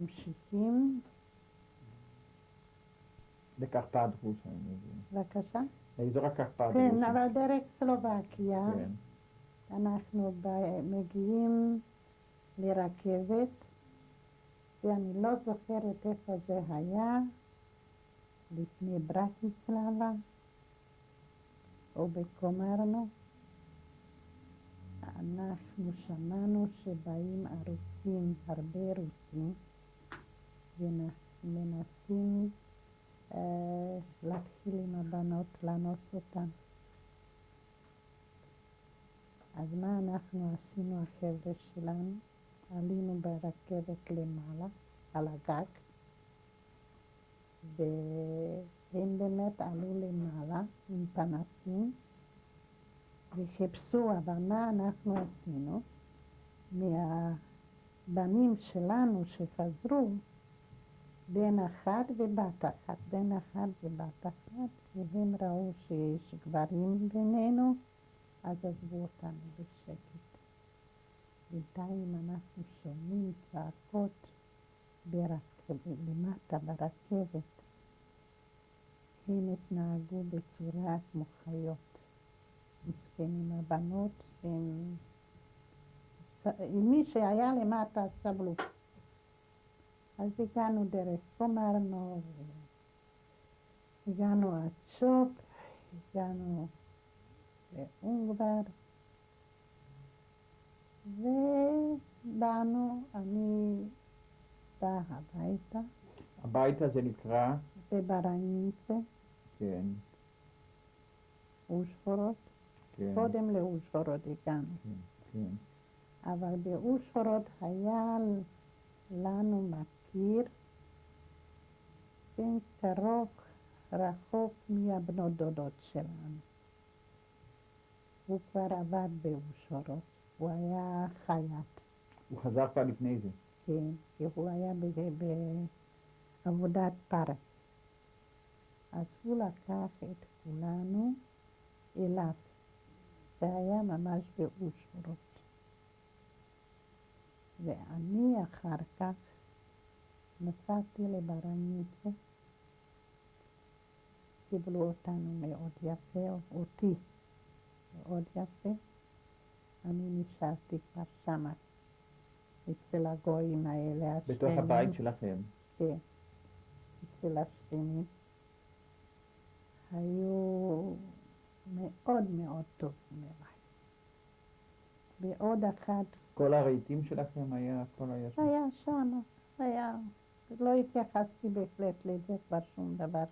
ממשיכים. לקרפט רוסיה. בבקשה. לאזור הקרפט כן, רוסיה. אבל דרך סלובקיה. כן. אנחנו מגיעים לרכבת, ואני לא זוכרת איפה זה היה, לפני ברטיסלבה או בקומרנו. אנחנו שמענו שבאים הרוסים, הרבה רוסים, ומנסים להתחיל עם הבנות, לאנוס אותן. אז מה אנחנו עשינו, החבר'ה שלנו? עלינו ברכבת למעלה, על הגג, והם באמת עלו למעלה עם פנסים, וחיפשו, אבל מה אנחנו עשינו? מהבנים שלנו שחזרו, בן אחד ובת אחת, בן אחד ובת אחת, והם ראו שיש גברים בינינו, אז עזבו אותנו בשקט. בינתיים אנחנו שומעים צעקות למטה ברכבת. הם התנהגו בצורה כמו חיות. מסכנים הבנות, מי שהיה למטה סבלו. אז הגענו דרך קומרנו, הגענו עד שופ, הגענו לאונגבר, ובאנו, אני באה הביתה. הביתה זה נקרא? בברנינסה. כן. אושפורוט. כן. קודם לאושפורוט הגענו. כן, כן. אבל באושפורוט היה לנו מכיר, בין קרוב רחוק מהבנות דודות שלנו. הוא כבר עבד באושפורוט, הוא היה חייט. הוא חזר כבר לפני זה? כן, כי הוא היה בעבודת פרק. אז הוא לקח את כולנו אליו. זה היה ממש באושפורוט. ואני אחר כך נסעתי לברניצה, קיבלו אותנו מאוד יפה, אותי מאוד יפה. אני נשארתי כבר שמה, אצל הגויים האלה, השכנים. בתוך הבית שלכם? כן, אצל השכנים. היו מאוד מאוד טובים אליי. ועוד אחת... כל הרהיטים שלכם היה, הכל היה שם? היה שם, היה. לא התייחסתי בהחלט לזה כבר שום דבר.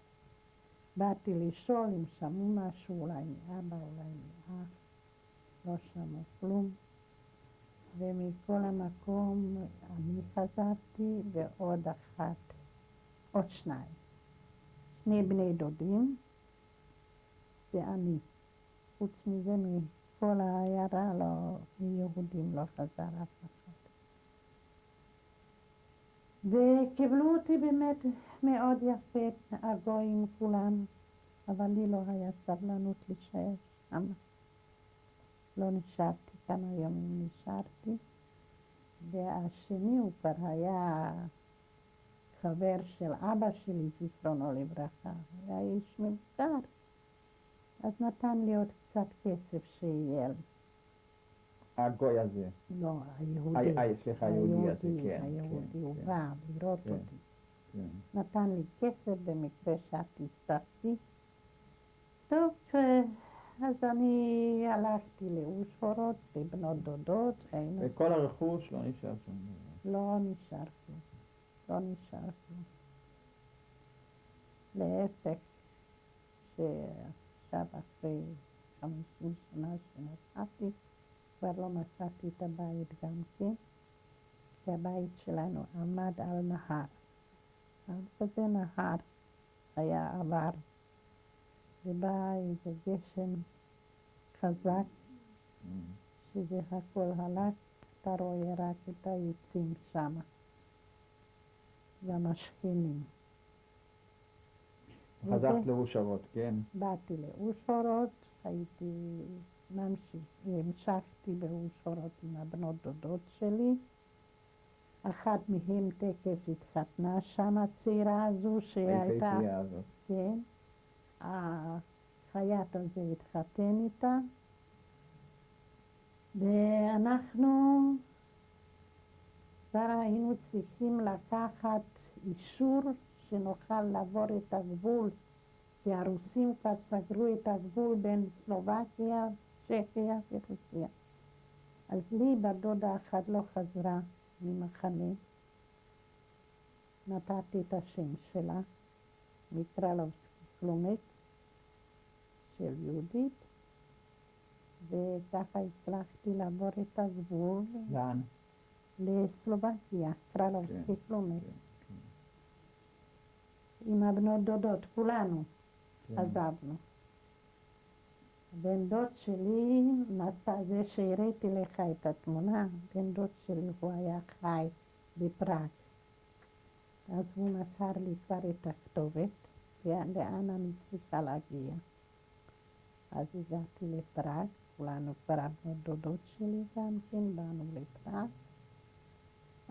באתי לשאול אם שמעו משהו, אולי מאבא, אולי מאח. לא שמעו כלום. ומכל המקום אני חזרתי ועוד אחת, עוד שניים. שני בני דודים ואני. חוץ מזה מכל העיירה לא, מיהודים לא חזר אף אחד. וקיבלו אותי באמת מאוד יפה, הגויים כולם, אבל לי לא היה סבלנות להישאר שם. לא נשארתי, כמה ימים נשארתי. והשני הוא כבר היה חבר של אבא שלי, זיכרונו לברכה, היה איש מבוגר. אז נתן לי עוד קצת כסף שיהיה לי. הגוי הזה? לא, היהודי. סליחה, היהודי הזה, כן. היהודי, הוא בא לראות כן, אותי. כן. נתן לי כסף במקרה שאת הצטרפתי. טוב, אז אני הלכתי לאושפורוט, לבנות דודות. וכל הרכוש לא נשאר שם? לא נשאר כלום. לא נשאר כלום. להפך, שעכשיו אחרי 50 שנה שנסעתי, כבר לא מצאתי את הבית גם כן, כי הבית שלנו עמד על נהר. על כזה נהר היה עבר, ובא איזה גשם חזק, שזה הכל הלך, אתה רואה רק את העצים שמה, והמשכנים. חזרת לאושפורוט, כן? באתי לאושפורוט, המשכתי באושפורוט עם הבנות דודות שלי, אחת מהם תכף התחתנה שם, הצעירה הזו שהייתה, היפהפייה הזאת. כן, החייט הזה התחתן איתה, ואנחנו כבר היינו צריכים לקחת אישור שנוכל לעבור את הגבול, כי הרוסים כבר סגרו את הגבול בין סלובקיה, צ'כיה ורוסיה. אז לי בת דודה אחת לא חזרה ממחנה, נתתי את השם שלה, מקרלובסקי קלומץ, של יהודית, וככה הצלחתי לעבור את הגבול לאן? לסלובקיה, קרלובסקי קלומץ. כן, עם הבנות דודות, כולנו כן. עזבנו. בן דוד שלי נסע, זה שהראיתי לך את התמונה, בן דוד שלי הוא היה חי בפראג. אז הוא מסר לי כבר את הכתובת, לאן אני צריכה להגיע. אז הגעתי לפראג, כולנו כבר הבנות דודות שלי גם כן, באנו לפראג.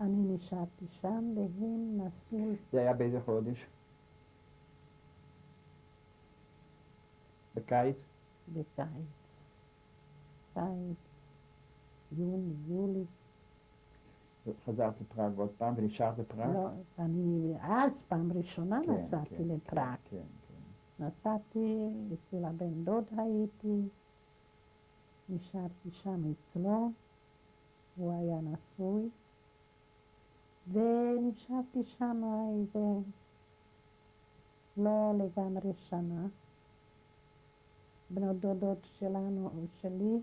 אני נשארתי שם, והם נסעו זה היה באיזה חודש? בקיץ? בקיץ. קיץ, יוני, יולי. חזרת לפראג עוד פעם ונשארת בפראג? לא, אני אז פעם ראשונה כן, נסעתי כן, לפראג. כן, כן. נסעתי, אצל הבן דוד הייתי, נשארתי שם אצלו, הוא היה נשוי, ונשארתי שם איזה לא לגמרי שנה. בנות דודות שלנו, שלי,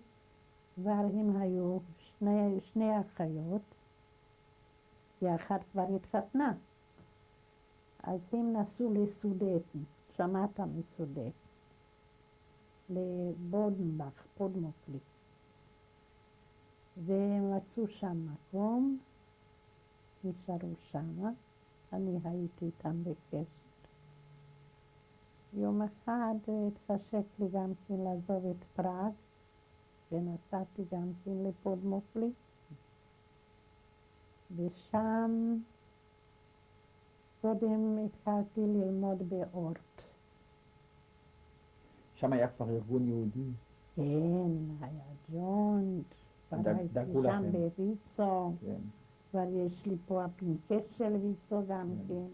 כבר הם היו שני אחיות, כי אחת כבר התחתנה. אז הם נסעו לסודטים, שמעת מסודט, לבודנבך, פודמוקלי. והם מצאו שם מקום, נשארו שם, אני הייתי איתם בקשר. יום אחד התחשק לי גם כן לעזוב את פראג, ונסעתי גם כן לפודמוקלי, ושם קודם התחלתי ללמוד באורט. שם היה כבר ארגון יהודי? כן, היה ג'ונט, כבר הייתי דאגו שם לכם. בויצו, כן. כבר יש לי פה הפנקס של ויצו גם כן.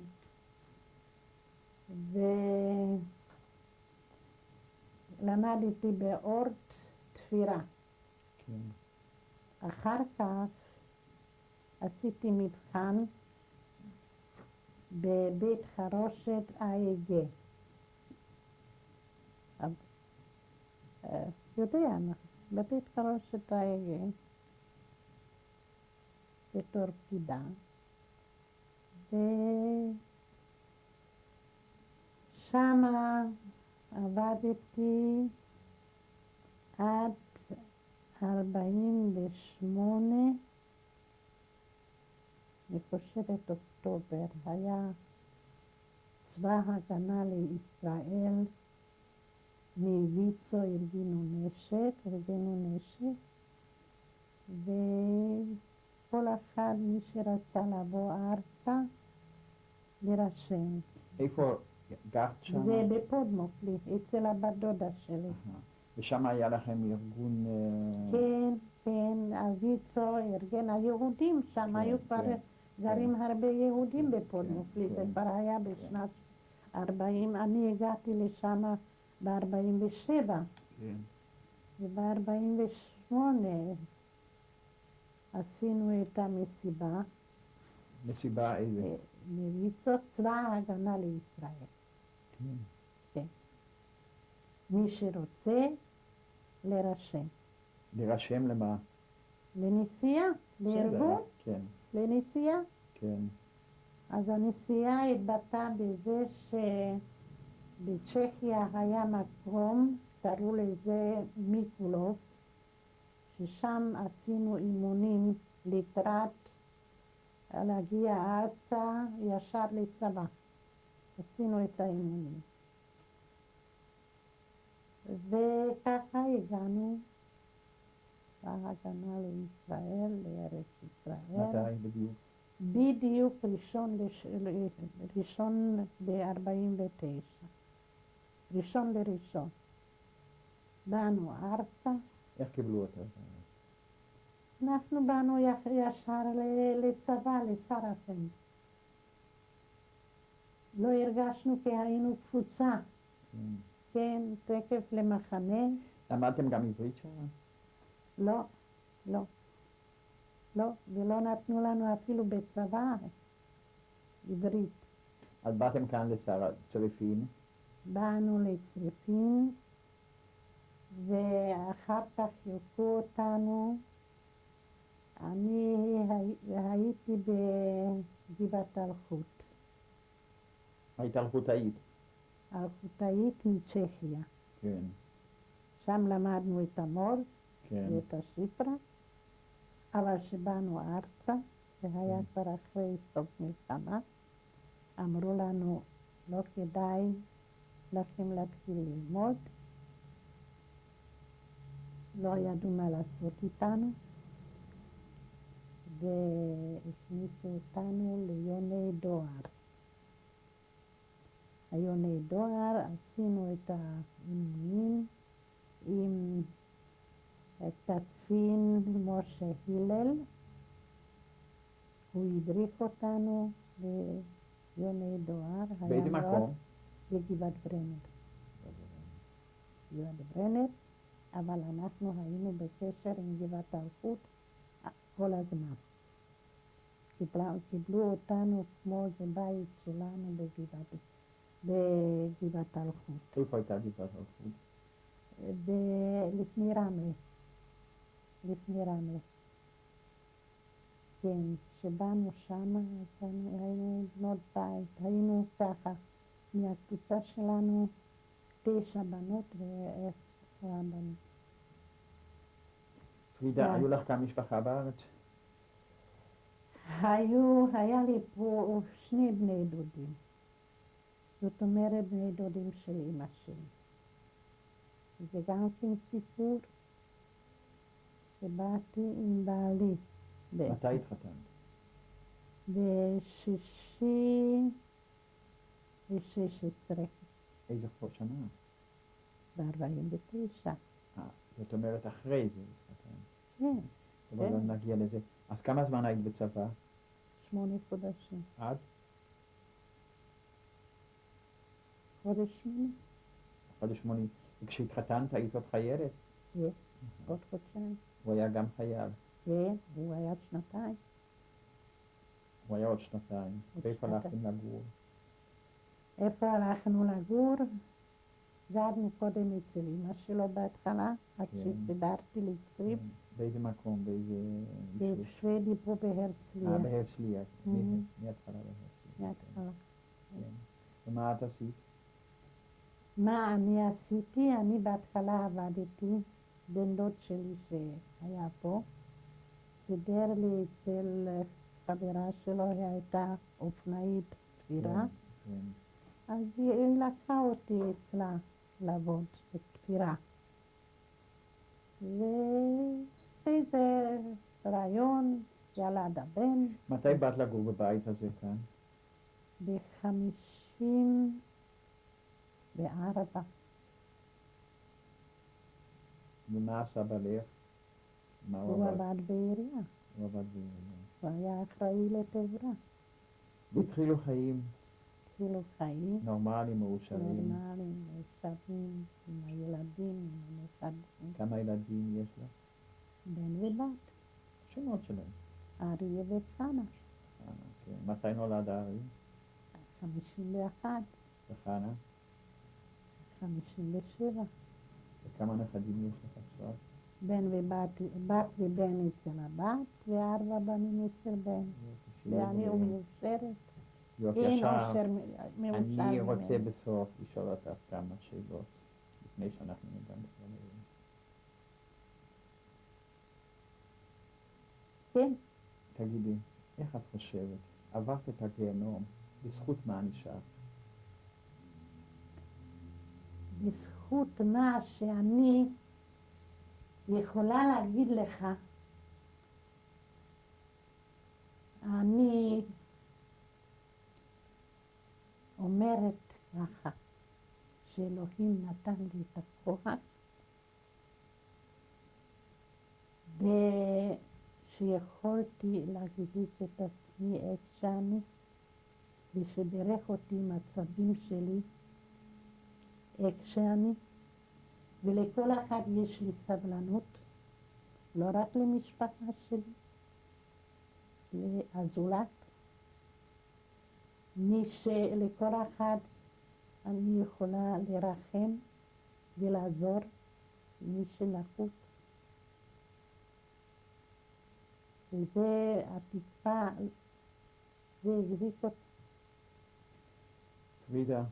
ולמדתי באורט תפירה. כן. אחר כך עשיתי מבחן בבית חרושת AEG. יודע, בבית חרושת AEG, בתור פקידה. ושם עבדתי עד 48, אני חושבת אוקטובר, היה צבא הגנה לישראל, מויצו ארגנו נשק, וכל אחד מי שרצה לבוא ארצה, להירשם. איפה גרת שם? זה בפודמוקלי, אצל הבת דודה שלי. ושם היה לכם ארגון... כן, כן, הויצו ארגן, היהודים שם, כן, היו כבר כן, גרים כן. הרבה יהודים כן, בפודמוקלי, כן, זה כן. כבר היה בשנת 40, אני הגעתי לשם ב-47, כן. וב-48 עשינו את המסיבה, מסיבה איזה? מויצו צבא ההגנה לישראל. כן. כן. מי שרוצה להירשם. להירשם למה? לנסיעה, לארגון, כן, לנסיעה. כן. אז הנסיעה התבטאה בזה שבצ'כיה היה מקום, קראו לזה מיקולוב, ששם עשינו אימונים לקראת להגיע ארצה ישר לצבא. עשינו את האימונים. וככה הגענו בהגנה לישראל, לארץ ישראל. מתי בדיוק? בדיוק ראשון ב-49. ראשון לראשון. באנו ארצה. איך קיבלו אותה? אנחנו באנו ישר לצבא, לסרפן. לא הרגשנו כי היינו קבוצה. כן, תקף למחנה. למדתם גם עברית שם? לא, לא. לא, ולא נתנו לנו אפילו בצבא עברית. אז באתם כאן לצריפין? באנו לצריפין, ואחר כך יוקו אותנו. אני הייתי בגבעת אלחוט. היית אלחוטאית? אלחוטאית מצ'כיה. כן. שם למדנו את המור כן. ואת השיפרה, אבל שבאנו ארצה, זה היה כבר אחרי סוף מלחמה, אמרו לנו, לא כדאי לכם להתחיל ללמוד, לא ידעו מה לעשות איתנו, והכניסו אותנו ליוני דואר. היוני דואר, עשינו את האימונים עם קצין משה הלל, הוא הדריך אותנו ליוני דואר. באיזה מקום? בגבעת ברנר. גבעת ברנר, אבל אנחנו היינו בקשר עם גבעת אלחוט כל הזמן. קיבלו אותנו כמו זה בית שלנו בגבעת אלחוט. איפה הייתה גבעת אלחוט? לפני רמלה. לפני רמלה. כן, שבאנו שם, היינו בנות בית, היינו ככה, מהקבוצה שלנו 9 בנות ו10 בנות. פרידה, היו לך כאן משפחה בארץ? היה לי פה 2 בני דודים. זאת אומרת בני דודים של אמא שלי. זה גם כן סיפור שבאתי עם בעלי. מתי התחתנת? ב-16. איזה שנה? ב-49. זאת אומרת אחרי זה התחתנת. כן. אבל לא נגיע לזה. אז כמה זמן היית בצבא? 8 חודשים. עד? חודש 8. חודש 8. וכשהתחתנת היית עוד חיירת? כן, עוד חודשיים. הוא היה גם חייל. כן, הוא היה 2. הוא היה עוד 2. ואיפה הלכתם לגור? איפה הלכנו לגור? גרנו קודם אצל אמא שלו בהתחלה, עד שסידרתי לי צריף. באיזה מקום? באיזה... בשוודיה פה בהרצליה. בהרצליה. מההתחלה בהרצליה. מההתחלה. ומה את עשית? מה אני עשיתי? אני בהתחלה עבדתי, בן דוד שלי שהיה פה, סידר לי אצל חברה שלו, היא הייתה אופנאית תפירה, אז היא לקחה אותי אצלה לעבוד בתפירה. ואיזה רעיון, ילד הבן. מתי באת לגור בבית הזה כאן? ב-54. ומה עשה בלך? הוא עבד בעירייה. הוא עבד בעירייה. הוא היה אחראי לתברה. והתחילו חיים? התחילו חיים. נורמליים, מאושרים. נורמליים, מאושרים, עם הילדים, עם הנכדים. כמה ילדים יש לך? בן ובת. שמות שלהם? אריה וחנה. כן. מתי נולד אריה? 51. וחנה? 57. וכמה נכדים יש לך עכשיו? בן ובת, בת ובן אצל הבת, ו4 בנים אצל בן. ואני מאושרת. אין אושר מאושר. אני רוצה בסוף לשאול אותך כמה שאלות, לפני שאנחנו נדבר. כן. תגידי, איך את חושבת? עברת את הגיהנום, בזכות מה נשאר? בזכות מה שאני יכולה להגיד לך, אני אומרת ככה, שאלוהים נתן לי את הכוח, ושיכולתי להחזיק את עצמי איך שאני, ושברך אותי עם הצבים שלי, איך שאני, ולכל אחד יש לי סבלנות, לא רק למשפחה שלי, לזולת, לכל אחד אני יכולה לרחם ולעזור מי שנחוץ. וזה התקווה, זה החזיק אותי. פרידה,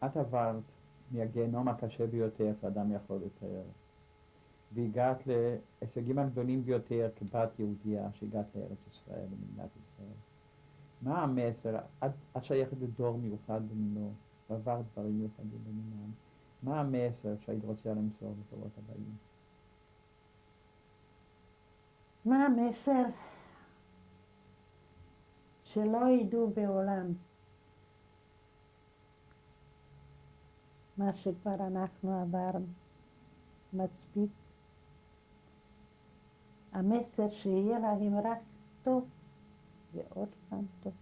את עברת מהגיהנום הקשה ביותר שאדם יכול לתאר, והגעת להישגים הגדולים ביותר כבת יהודייה שהגעת לארץ ישראל, למדינת ישראל. מה המסר? את שייכת לדור מיוחד במינו, ועברת דברים מיוחדים במינם. מה המסר שהיית רוצה למסור לדורות הבאים? מה המסר? שלא ידעו בעולם מה שכבר אנחנו עברנו מספיק. המסר שיהיה להם רק טוב ועוד פעם טוב.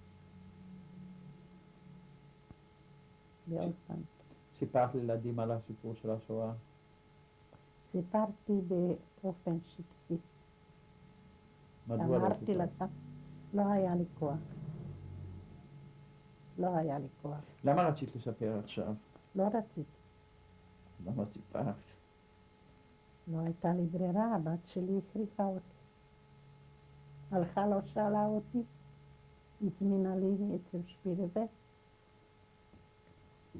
ועוד פעם טוב. סיפרת לילדים על הסיפור של השואה? סיפרתי באופן שטחי. מדוע לא אמרתי סיפרת? לך, לא היה לי כוח. לא היה לי כוח. למה רצית לספר עכשיו? לא רציתי. למה סיפרת? לא הייתה לי ברירה, הבת שלי הכריחה אותי. הלכה לא שאלה אותי, הזמינה לי אצל שפירווה.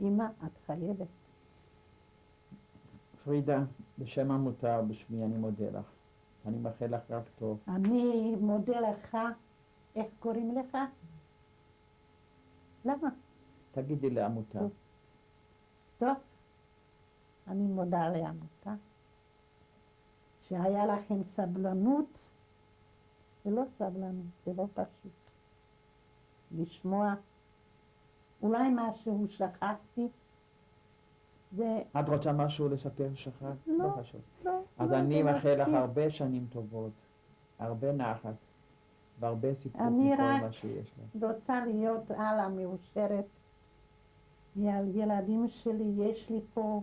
אמא, את חייבת. פרידה, בשם העמותה ובשמי אני מודה לך. אני מאחל לך רק טוב. אני מודה לך, איך קוראים לך? למה? תגידי לעמותה. טוב, אני מודה לעמותה, שהיה לכם סבלנות, זה לא סבלנות, זה לא פשוט. לשמוע, אולי משהו שכחתי, זה... את רוצה משהו לספר שחר? לא, חשוב. לא. אז לא, אני זה מאחל לך מספיק. הרבה שנים טובות, הרבה נחת, והרבה סיפוק אני מכל רק מה שיש לך. רוצה להיות הלאה מאושרת, ועל ילדים שלי יש לי פה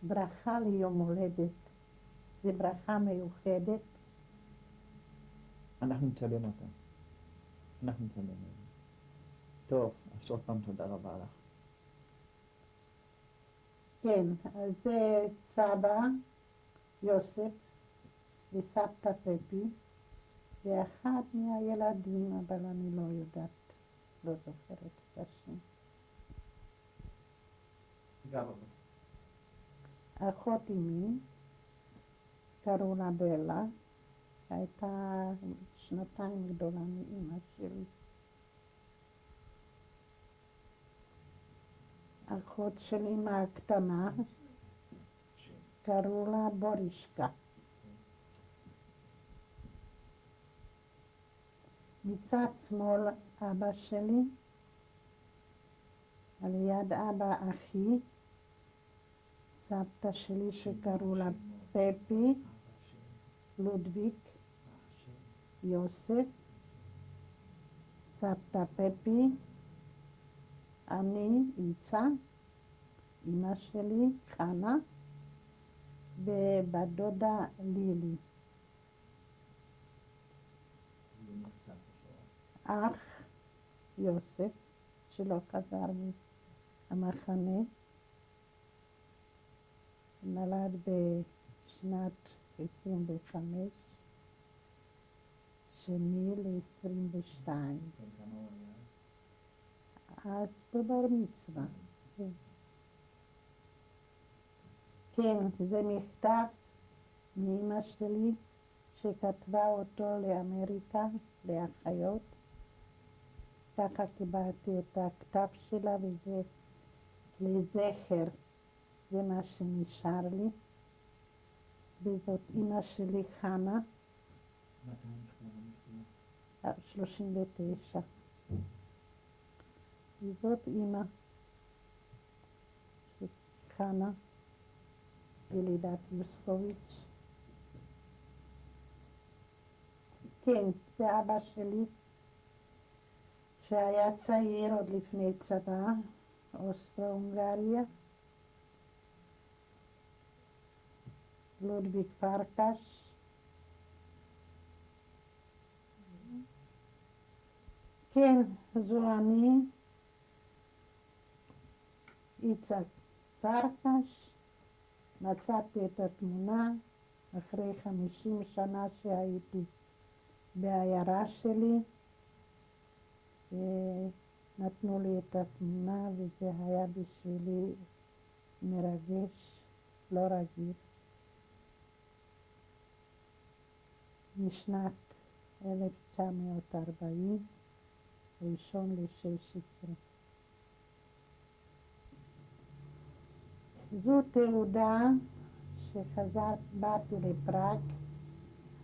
ברכה ליום הולדת. זו ברכה מיוחדת. אנחנו נצלם אותה. אנחנו נצלם אותה. טוב, אז עוד פעם תודה רבה לך. כן, אז זה סבא יוסף וסבתא פפי ואחד מהילדים, אבל אני לא יודעת, לא זוכרת את השם. גם אחות אמי, קראו לה בלה, הייתה 2 גדולה מאמא שלי. אחות של אמא הקטנה, קראו לה בורישקה. מצד שמאל אבא שלי, על יד אבא אחי, סבתא שלי שקראו לה פפי, לודוויק, יוסף, סבתא פפי, אני, איצה, אמא שלי, חנה, ובת דודה לילי. אח יוסף, שלא חזר מהמחנה, נולד בשנת 25, שני ל-22. אז בבר מצווה. כן, זה מכתב מאמא שלי שכתבה אותו לאמריקה, לאחיות. ככה קיבלתי את הכתב שלה וזה לזכר, זה מה שנשאר לי. וזאת אמא שלי חנה. 39. וזאת אימא, חנה, ילידת יוסקוביץ'. כן, זה אבא שלי, שהיה צעיר עוד לפני צבא, אוסטרו-הונגריה. לודוויג פרקש. כן, זו אני, יצחק פרקש. מצאתי את התמונה אחרי 50 שנה שהייתי בעיירה שלי. נתנו לי את התמונה וזה היה בשבילי מרגש, לא רגיל. משנת 1940, 1/16. זו תעודה באתי לפראג,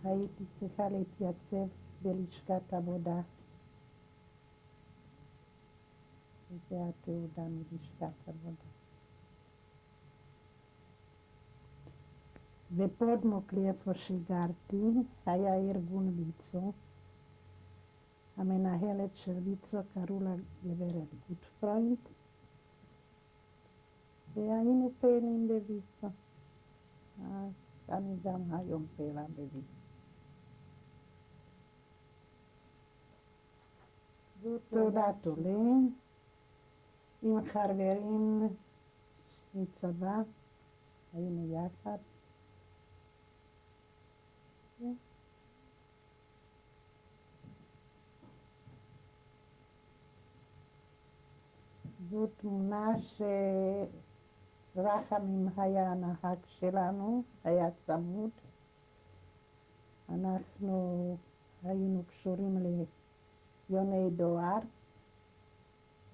הייתי צריכה להתייצב בלשכת עבודה. וזה התעודה מלשכת עבודה. בפודמוקלי, איפה שגרתי, היה ארגון ויצו. המנהלת של ויצו קראו לה גברת גוטפרוינד, והיינו פעילים בויצו. אני גם היום פעילה בויצו. זו תעודת עולה עם חברים מצבא, היינו יחד. זו תמונה שרחמים היה הנהג שלנו, היה צמוד. אנחנו היינו קשורים ליוני דואר,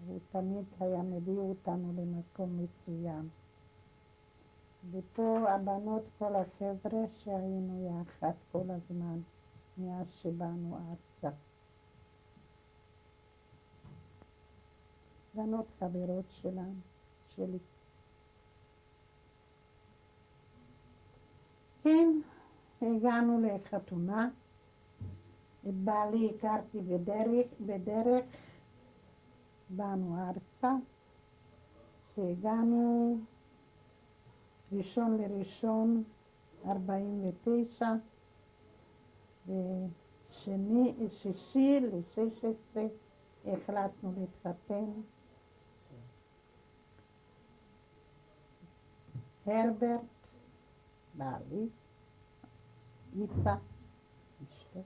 הוא תמיד היה מביא אותנו למקום מסוים. ופה הבנות, כל החבר'ה שהיינו יחד כל הזמן, מאז שבאנו ארצה. בנות חברות שלי. כן, הגענו לחתונה. את בעלי הכרתי בדרך, באנו ארצה. שהגענו 1/1/49, ב6/16 החלטנו להתחתן. הרברט, בעלי, יצחק, אשתו.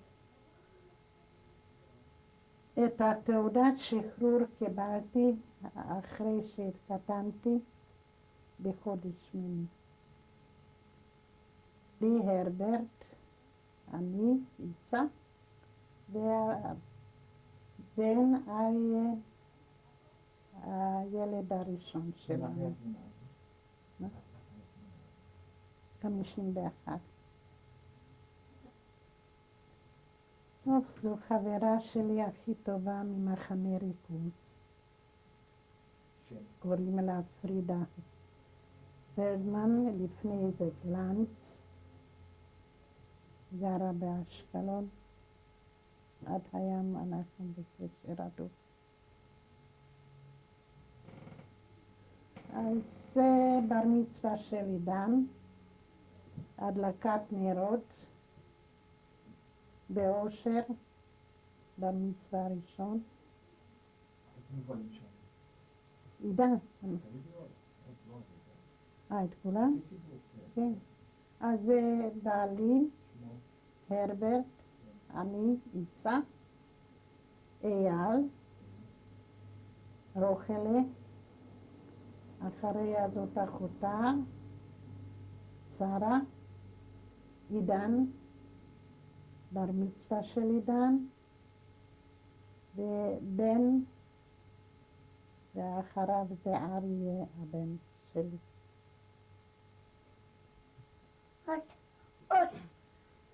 את התעודת שחרור קיבלתי אחרי שהתחתנתי בחודש שמיני. לי הרברט, אני, יצחק, והבן אריה, הילד הראשון שלנו. 51. טוב, זו חברה שלי הכי טובה ממחנה ריכוז. קוראים לה פרידה פלדמן, לפני זה גלנץ, גרה באשקלון. עד היום אנחנו בקשר הדוק. אז זה בר מצווה של עידן, הדלקת נרות באושר, בר מצווה ראשון. עידן. את כולם? כן. אז זה בעלי, הרברט, אני, יצחק, אייל, רוחלה, אחריה זאת אחותה, שרה, עידן, בר מצווה של עידן, ובן, ואחריו זה אריה, הבן שלי.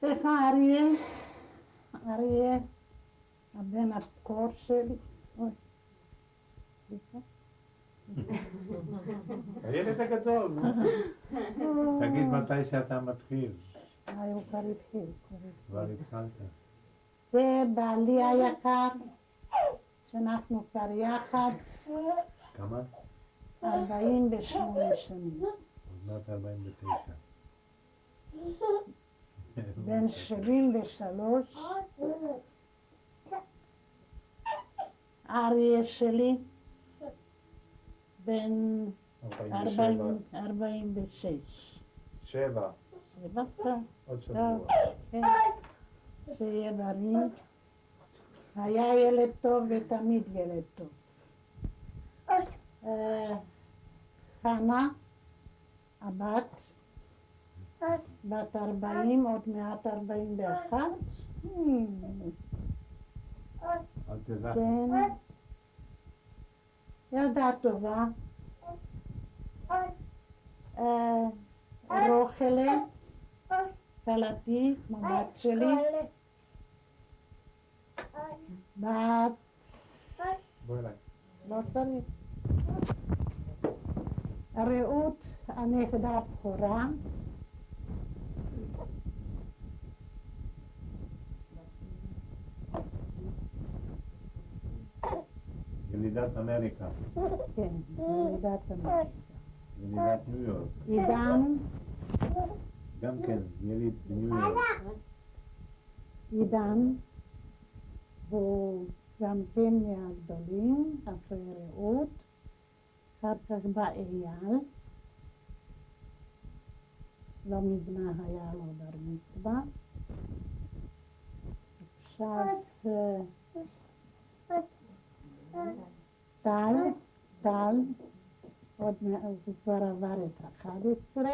איפה אריה? אריה הבן הקור שלי. אוי, סליחה. הילד הגדול, נו. תגיד מתי שאתה מתחיל. הוא כבר התחיל. כבר התחלת. זה בעלי היקר, שאנחנו כבר יחד כמה? 48 שנים. עוד מעט 49. בן 73, אריה שלי, בן 46. 7. עוד שבוע. כן, שיהיה בריא. היה ילד טוב ותמיד ילד טוב. חנה, הבת, בת 40, עוד מעט 41. אל תזכי. כן. ילדה טובה. רוחלה, כלתי, כמו בת שלי. בת, בוא אליי. לא צריך. רעות, הנכדה הבכורה. ילידת אמריקה. כן, ילידת אמריקה. ילידת ניו יורק. עידן, גם כן, יליד בניו יורק. עידן, הוא גם כן מהגדולים, אחרי רעות. אחר כך בא אייל. לא מזמן היה לו בר מצווה. עכשיו טל, עוד הוא כבר עבר את 11,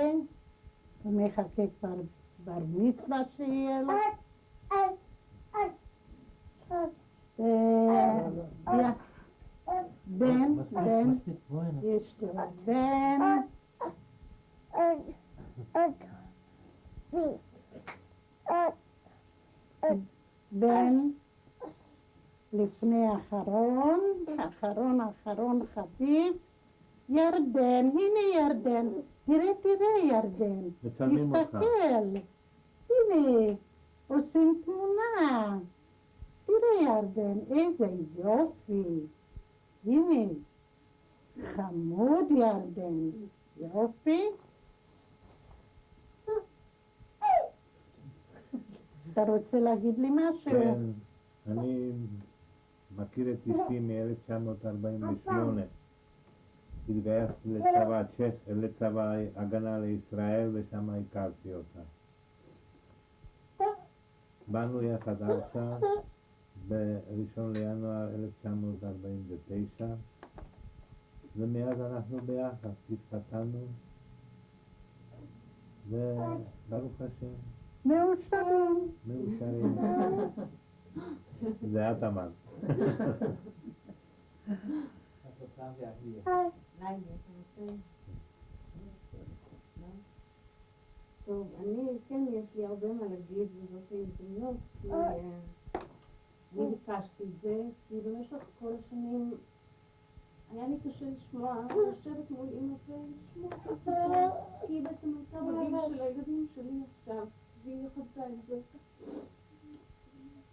הוא מחכה כבר בר מצווה שיהיה לו. בן, יש לי עוד בן לפני אחרון חביב, ירדן, הנה ירדן, תראה ירדן, מצלמים אותך. תסתכל, הנה, עושים תמונה, תראה ירדן, איזה יופי, הנה, חמוד ירדן, יופי. אתה רוצה להגיד לי משהו? כן, אני מכיר את אשתי מ-1948. התגייסתי לצבא הגנה לישראל ושם הכרתי אותה. באנו יחד ארצה ב-1 לינואר 1949 ומאז אנחנו ביחד, התחתנו וברוך השם. מאושרים. זה את אמרת. טוב, כן, יש לי הרבה מה להגיד וזאת ההזדמנות, כי אני ביקשתי את זה, כי במשך כל השנים היה לי קשה לשמוע, לשבת מול אמא ולשמוע אותה, כי היא בעצם הייתה בגיל של הילדים שלי עכשיו, והיא חזקה עם זה.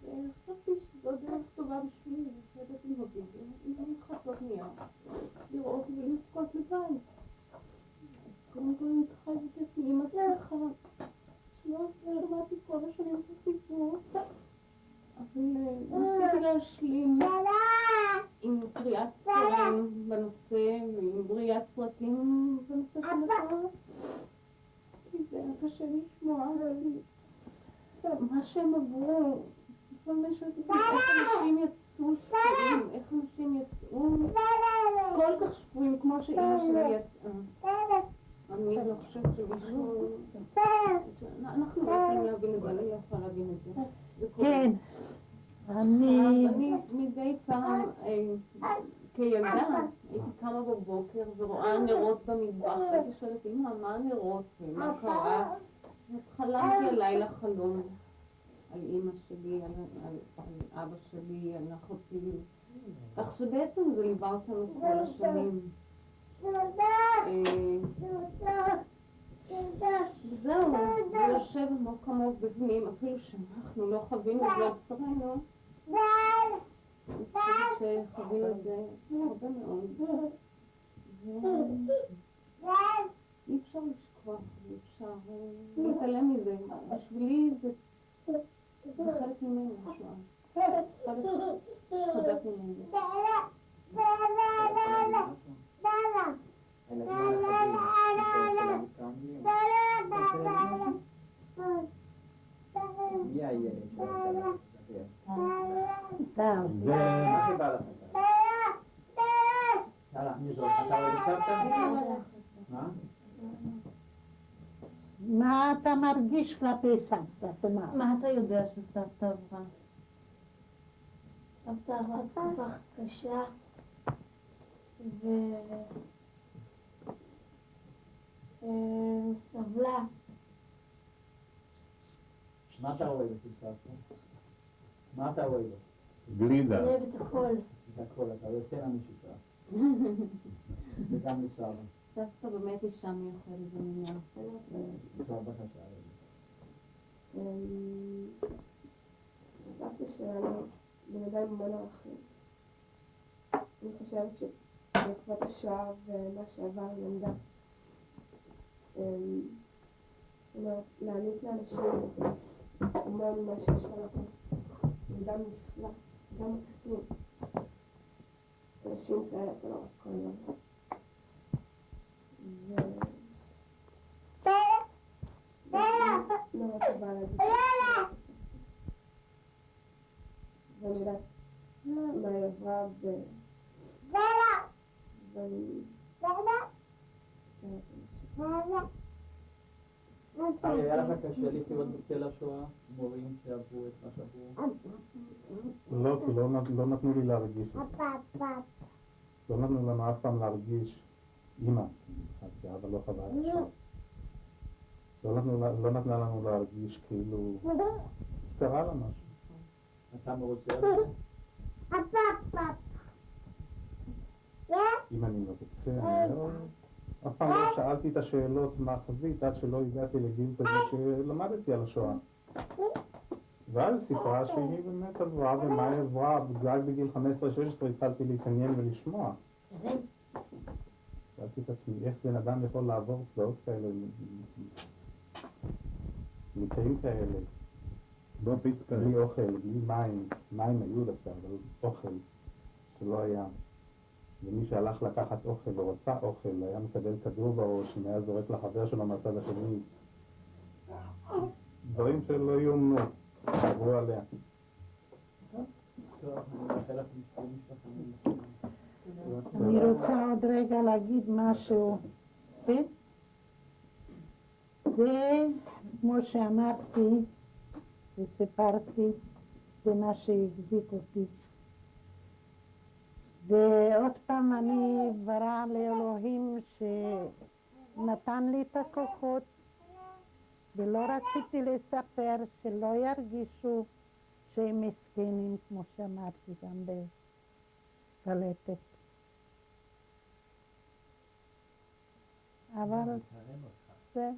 וחשבתי שזו דרך טובה בשבילי, לשבת עם הווידאו, עם המתחתות מיד, לראות ולזכות לבית. קודם כל אני צריכה לבקש מאמא סליחה, שלא שמעתי כל השנים את הסיפור, אבל ניסיתי להשלים עם קריאת ספרים בנושא ועם בריאת פרטים בנושא של התורה, כי זה היה קשה לשמוע מה שהם עברו. לפעמים שואלת אותי איך אנשים יצאו שפויים, איך אנשים יצאו כל כך שפויים כמו שאמא שלי יצאה. אני לא חושבת שמישהו... אנחנו לא יכולים להבין את זה, אני לא יכולה להבין את זה. כן, אני מדי פעם כילדה הייתי קמה בבוקר ורואה נרות במטבח, הייתי שואלת אמא מה הנרות ומה קרה, חלמתי הלילה חלום על אמא שלי, על אבא שלי, על אחותי. כך שבעצם זה ליווה אותנו כל השנים. זהו, זה יושב עמוק עמוק בפנים, אפילו שאנחנו לא חווינו את זה על בשרנו. אני חושבת שחווינו את זה הרבה מאוד. אי אפשר לשכוח, אי אפשר להתעלם מזה. בשבילי זה חלק ממנו, השואה. חלק חזק ממנו. מי הילד שעושה לך? זה מה שבא לך? יאללה, מי זאת? אתה אוהב סבתא? מה? מה אתה מרגיש כלפי סבתא? תאמר. מה אתה יודע שסבתא עברה? סבתא עברה תקופה קשה וסבלה. מה אתה אוהב את סבתא? מה אתה אוהב? גלידה. אני אוהב את הכל. את הכל, אתה יוצא לנו שיטה. וגם לסבא. סבתא באמת אישה מיוחדת במינה. טוב, בבקשה. סבתא שלנו בן אדם עם המון ערכים. אני חושבת שבעקבות השואה ומה שעבר היא למדה להעניק לאנשים המון מה שיש לה לתת. אדם נפלא, אדם מקסים. אנשים כאלה אתה לא רק כל יום. נורא טובה להגיד. ואני יודעת מה היא עברה היה לך קשה לחיות בצל השואה? מורים שעברו את מה שעברו? לא, כי לא נתנו לי להרגיש את זה. לא נתנו לנו אף פעם להרגיש אימא, כי אבא לא חווה את השואה. לא נתנה לנו להרגיש כאילו קרה לה משהו. אתה מרוצה על זה? אם אני מרוצה, אני לא... אף פעם לא שאלתי את השאלות מה חווית עד שלא הגעתי לגיל כזה שלמדתי על השואה. ואז היא סיפרה שהיא באמת עברה ומה היא עברה, רק בגיל 15-16 התחלתי להתעניין ולשמוע. שאלתי את עצמי איך בן אדם יכול לעבור צלעות כאלה, מקרים כאלה, בוא פיצקה. בלי אוכל, בלי מים, מים היו דווקא, אבל אוכל שלא היה. ומי שהלך לקחת אוכל או רצה אוכל היה מקבל כדור בראש, אם היה זורק לחבר שלו מהצד השני. דברים שלא יאומנו, עברו עליה. טוב, אני מאחל לך משפחה. אני רוצה עוד רגע להגיד משהו. כן? זה, כמו שאמרתי וסיפרתי, זה מה שהחזיק אותי. ועוד פעם אני ברא לאלוהים שנתן לי את הכוחות, ולא רציתי לספר שלא ירגישו שהם מסכנים, כמו שאמרתי גם בקלטת. אבל זה